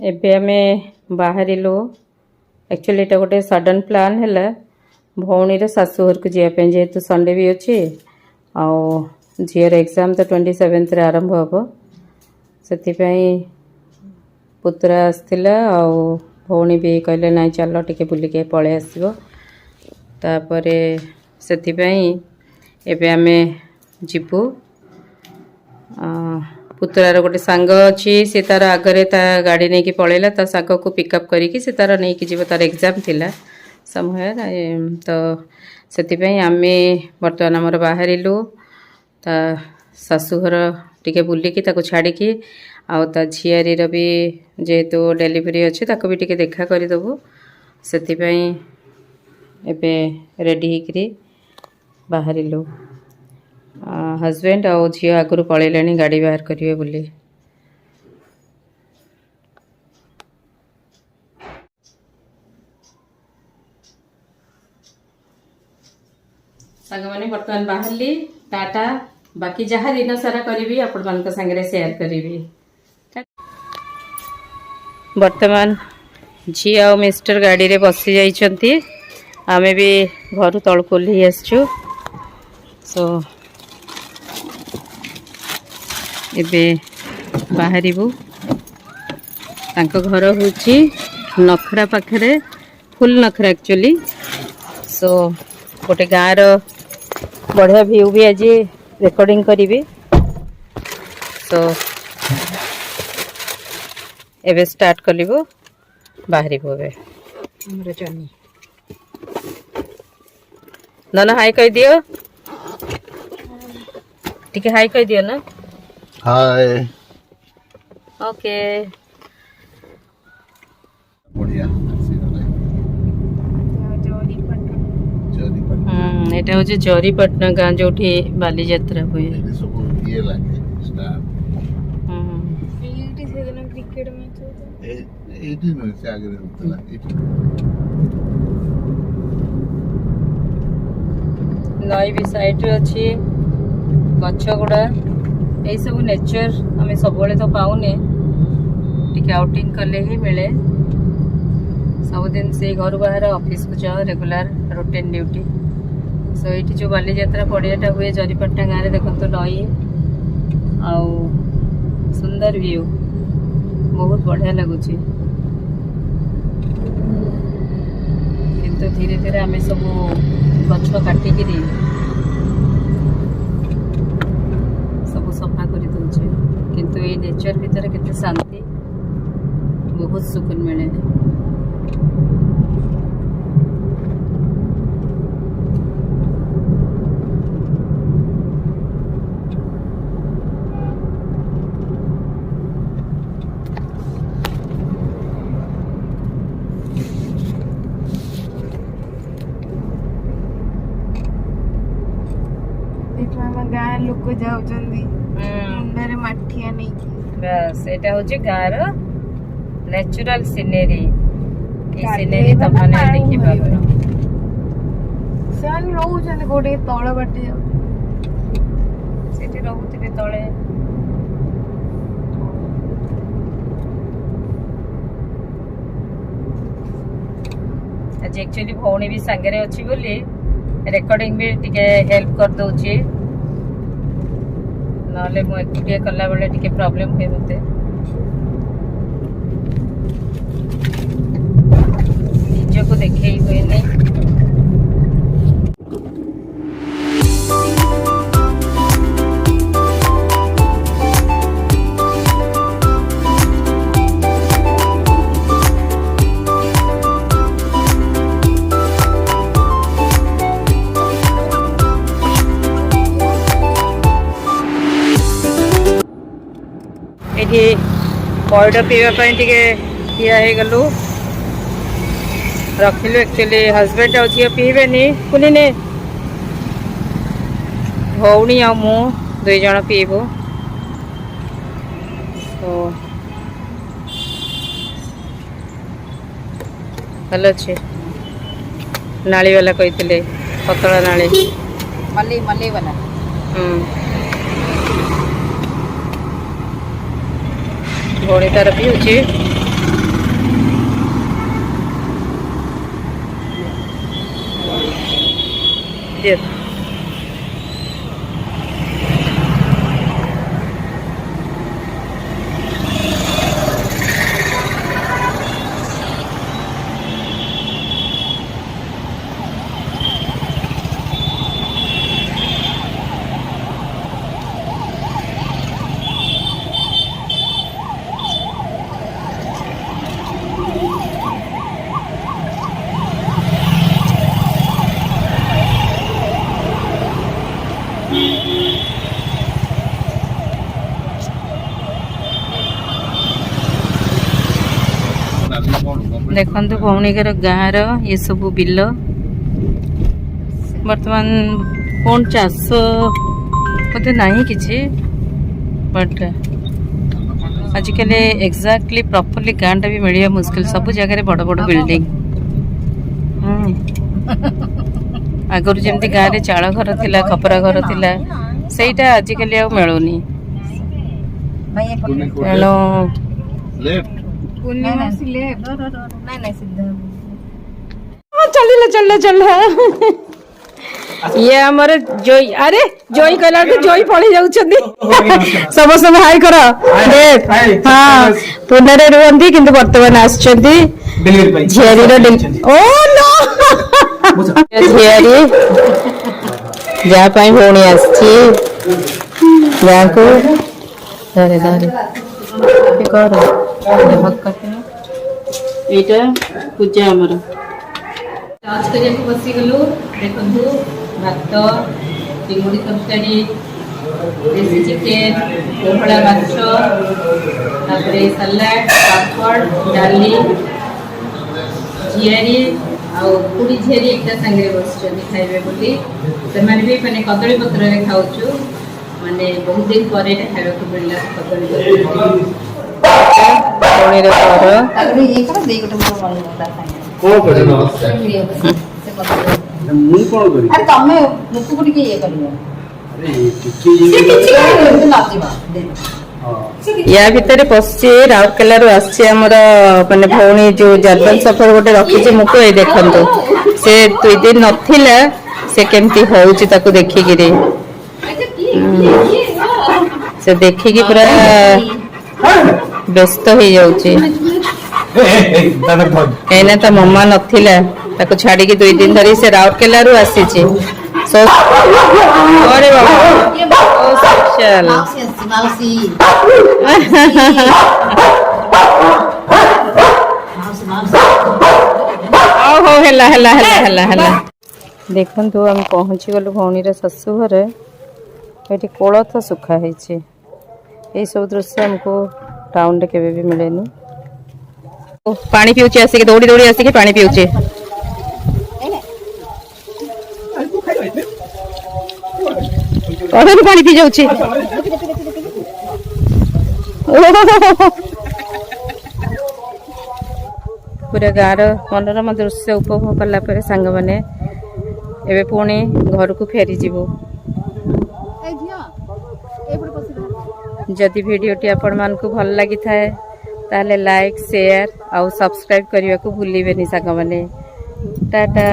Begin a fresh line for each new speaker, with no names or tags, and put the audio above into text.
एबे आमे बाहरिलु एक्चुअली एटा गोटे सडन प्लान है भौणी शाशुघर को जावाई जेहेतु संडे भी अच्छे झीर एग्जाम तो 27 आरंभ हम से पुतरा आसला भौणी भी कहले ना चल टे बुलिके पलि आसो तापर से एबे आमे जीवु पुतरार गोटे सांग अच्छी से तार आगरे ता गाड़ी नहीं कि पलैला ता सांग को पिकअप करिकी से तार नहीं कि जीव तार एग्जाम थिला समय तो से आमे बर्तमान आमर बाहरिलु ता शाशुघर टिके बुलिकी ताको छाड़िकी आउ ता झियारीर भी जेहेतु डेलीवरी अच्छी ताको भी टिके देखा करदेबु से एबे रेडी होकरी बाहरिलु हजबैंड आउ झील आगु पलैले गाड़ी बाहर करेंगे बोली सागमाने बर्तमान बाहरली टाटा बाकी जहाँ दिन सारा करी आपण मान सांगे शेयर करी बर्तमान झी आ मिस्टर गाड़ी रे बसी जाइछंती आमे भी घर तल को ओह्लि आसछु सो एबे बाहरिबु तांको घर होची नखरा पाखरे फुल नखरा एक्चुअली सो गोटे गाँव बढ़िया व्यू भी आज रेकर्डिंग करी सो एबे स्टार्ट कलिबो बाहरिबो एबे हमर जर्नी ना हाई कह दियो टिके हाई कह दियो ना
हाय
ओके
बढ़िया
एटा हो जरीपटना गाँ जो बाली यात्रा हुए
ये लागे स्टार
क्रिकेट मैच
एटी नो से आगे होतला
नई भी साइड रे अच्छी गछ गुड़ा यही सब नेचर आम सब तो पाऊने टिके आउटिंग कले ही मिले सबुदिन से घर बाहर ऑफिस को जाओ रेगुलर रूटीन ड्यूटी सो ये जो बाली यात्रा पड़ियाटा हुए जरीपटना गाँव में देखो नई आउ सुंदर व्यू बहुत बढ़िया लगुच किंतु धीरे धीरे आम सब गछ काटिकी सब सफा कर दौचे किंतु ये नेचर भीतर केते शांति बहुत सुकून मिले
गाँव लोक जाउचंदी मुंडरे माठिया नहीं
बस एटा होची गाँव रो नेचुरल सीनरी ई सीनरी त माने देखि पाबो
सान रहउचंदी गोटे तळ बाटे जाउ
सेठी रहउतिबे तळे आज एक्चुअली भौणी भी सांगे रे अछि बोली रेकॉर्डिंग भी टिके हेल्प कर दउची नाले मु एकुटिया कला बेले टिके प्रॉब्लम हे मते निज को देखे ही हुए नहीं ये पइड पीवा टिके ठिया हो गलु रखिलु एक्चुअली हजबैंड और झील पीबेनी कुनी ने भौणी आ मु 2 जण पीबू तो भल अच्छे नाली वाला कहते पतला नाली
मल्ली मल्ली वाला
भौणी तार पीऊँची देखु भौणीकर गाँव ये सब बिल बर्तमान कौन चाष बोधे ना कि बट आजिकल एक्जाक्टली प्रॉपरली गाँटा भी मिलवा मुश्किल सब जगह बड़ बड़ बिल्डिंग आगुरी जमी गाँव में चाल घर थिला खपरा घर थिला सेटा आजिकल आ मिलूनी तेणु चल चल चल ये हमारे जोई अरे जोई कहला तो जोई पड़ी जाउछंदी समस्त हाय करो हां पुनरे रुहंदी किंतु वर्तमान आछंदी झियारी रो ओ नो झियारी जा पाई भौणी आछी जाको धरे धरे कर एटा पूजा हमर आज करिया को बसी गलु देखंतु भात चिंगुड़ी तरकारी देसी चिकेन कोहड़ा माछ तापरे सलाड पापड़ डाली झियारी आ पूरी झियारी एकटा संगे बसचनी खाइबे बोली से माने भी माने कदली पत्र रे खाउछु माने बहुत दिन परे खाइबा को मिलला कदली कोणी रे कर
अरे ये कर दे गोटे मोर मन होता संगे
को करे
मु कोन करी अरे तमे मुकु गुडी के ये करियो अरे किछि ये नाचिबा दे
या भितर पश्चे राउरकेला रु आछे हमर माने भौणी जो जर्मन सफर गोटे रखी जे मुको ए देखंतु से 2 दिन नथिला से केमती होउची ताको देखि गिरे से देखि कि पूरा व्यस्त हो जाउची एना तो मम्मा नथिला ताको छाड़ी के 2 दिन धरी से राउरकेला रु आसीची सो अरे बाबा ओ स्पेशल
माउसी
हो हेला हेला हेला हेला हेला देखंतु हम पहुंची गलु भौणी रे ससु घर एठी कोलथ सुखा हेछि ए सब दृश्य हमको टाउन रे केबे भी मिलेनी पानी पिउचे आसी के दौड़ी दौड़ी आसी के पानी पिउचे अरे पानी पी जाउची पूरा गाँव मनोरम दृश्य उपभोग कला पर सांग माने एबे पुणी घर को फेरी जीवो जदि वीडियोटी आपण मान को भल लगी थाए ताले लाइक शेयर और सब्सक्राइब करने को भूलिबेनी सांग माने टाटा।